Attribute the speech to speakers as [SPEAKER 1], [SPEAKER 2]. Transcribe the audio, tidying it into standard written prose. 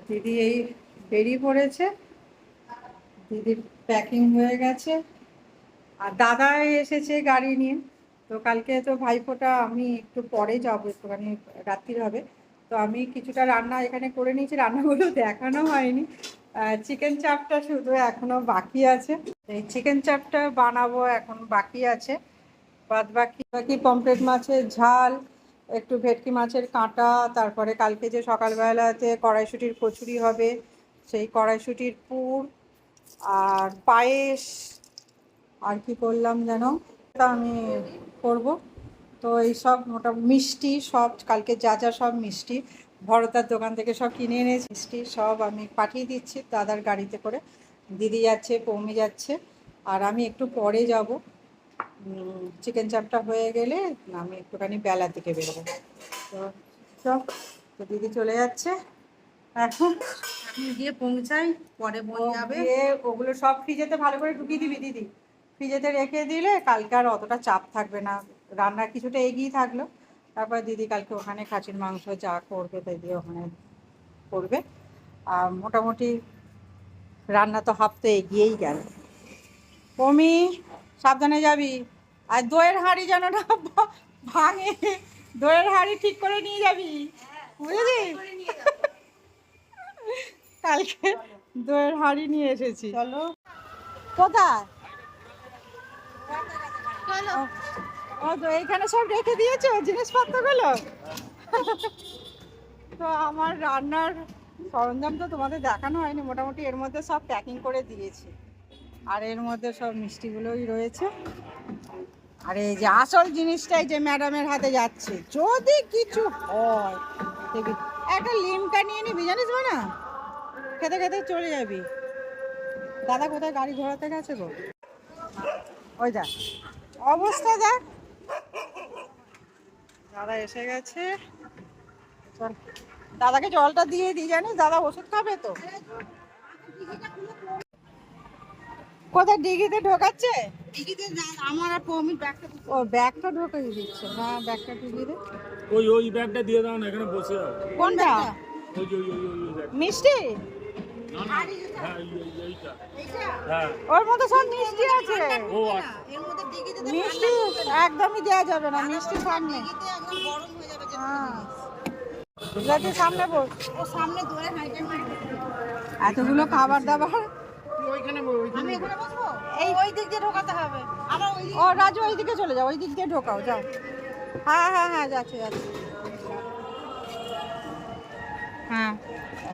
[SPEAKER 1] দিদি এই বেরিয়ে পড়েছে, দিদির প্যাকিং হয়ে গেছে। আর দাদা এসেছে গাড়ি নিয়ে। তো কালকে তো ভাইফোঁটা, আমি একটু পরে যাবো, একটুখানি রাত্রির হবে। তো আমি কিছুটা রান্না এখানে করে নিয়েছি, রান্নাগুলো দেখানো হয়নি। চিকেন চাপটা শুধু এখনো বাকি আছে, এই চিকেন চাপটা বানাবো, এখন বাকি আছে। বাদ বাকি বাকি পমফ্রেট মাছের ঝাল, একটু ভেটকি মাছের কাঁটা, তারপরে কালকে যে সকালবেলাতে কড়াইশুঁটির কচুরি হবে, সেই কড়াইশুঁটির পুর, আর পায়েস, আর কি করলাম যেন, তা আমি করব। তো এই সব মোটামুটি মিষ্টি সব, কালকে যা যা সব মিষ্টি ভরতার দোকান থেকে সব কিনে এনেছি, মিষ্টি সব আমি পাঠিয়ে দিচ্ছি দাদার গাড়িতে করে। দিদি যাচ্ছে, পৌমি যাচ্ছে, আর আমি একটু পরে যাব। চিকেন চাপটা হয়ে গেলে আমি একটুখানি বেলার দিকে বেরোবো। তো সব, তো দিদি চলে যাচ্ছে এখন,
[SPEAKER 2] আমি গিয়ে পৌঁছাই, পরে বোন যাবে।
[SPEAKER 1] ওগুলো সব ফ্রিজেতে ভালো করে ঢুকিয়ে দিবি দিদি, ফ্রিজেতে রেখে দিলে কালকে আর অতটা চাপ থাকবে না, রান্নার কিছুটা এগিয়ে থাকলো। তারপর দিদি কালকে ওখানে খাসির মাংস যা করবে দিদি ওখানে করবে। আর মোটামুটি রান্না তো হাফ তো এগিয়েই গেল। কমি, সাবধানে যাবি, আর দইয়ের হাঁড়ি যেন না ভাঙে, দইয়ের হাঁড়ি ঠিক করে নিয়ে যাবি, বুঝলি? কালকে দইয়ের হাঁড়ি নিয়ে এসেছি। চলো, কোথায়? ও তো এইখানে সব রেখে দিয়েছো জিনিসপত্রগুলো। তো আমার রান্নার সরঞ্জাম তো তোমাদের দেখানো হয়নি, মোটামুটি এর মধ্যে সব প্যাকিং করে দিয়েছি, আর এর মধ্যে সব মিষ্টিগুলোই রয়েছে। আর এই যে আসল জিনিসটাই যে ম্যাডামের হাতে যাচ্ছে, যদি কিছু হয় দেখবি, একটা লিমকা নিয়ে নিবি, জানিস না, খেতে খেতে চলে যাবি। দাদা কোথায় গাড়ি ঘোরাতে গেছে গো, ওই দেখ অবস্থা দেখ, দাদা এসে গেছে। চল দাদাকে জলটা দিয়ে দিই, জানিস দাদা ওষুধ খাবে তো। কোথায় ডিগিতে ঢোকাচ্ছে?
[SPEAKER 2] ডিগিতে আমার আর পৌমির ব্যাগটা,
[SPEAKER 1] ও ব্যাগটা ঢোকিয়ে দিচ্ছে, হ্যাঁ ব্যাগটা ঢুকিয়ে দে।
[SPEAKER 3] ওই ব্যাগটা দিয়ে দাও না, এখানে বসে দাও।
[SPEAKER 1] কোনটা?
[SPEAKER 3] ওই ব্যাগ।
[SPEAKER 1] মিষ্টি?
[SPEAKER 3] না না, হ্যাঁ এইটা। হ্যাঁ
[SPEAKER 1] ওর মধ্যে সব মিষ্টি আছে।
[SPEAKER 3] ও আচ্ছা।
[SPEAKER 2] এর মধ্যে ডিগিতে
[SPEAKER 1] মিষ্টি একদমই দেওয়া যাবে না, মিষ্টি সামনে।
[SPEAKER 2] ডিগিতে একদম গরম হয়ে যাবে যে
[SPEAKER 1] হ্যাঁ, যাতে সামনে বস।
[SPEAKER 2] ও সামনে দোরে হাইটেন।
[SPEAKER 1] এতগুলো খাবার দাবার,
[SPEAKER 3] তুই ওইখানে
[SPEAKER 2] আমি এখানে বসবো,
[SPEAKER 1] এই
[SPEAKER 2] ওই দিক দিয়ে ঢোকাতে হবে। আবার ওই দিক
[SPEAKER 1] ও রাজু ওই দিকে চলে যাও, ওই দিক দিয়ে ঢোকাও, যাও। হ্যাঁ হ্যাঁ হ্যাঁ, যাচ্ছে যাচ্ছে। হ্যাঁ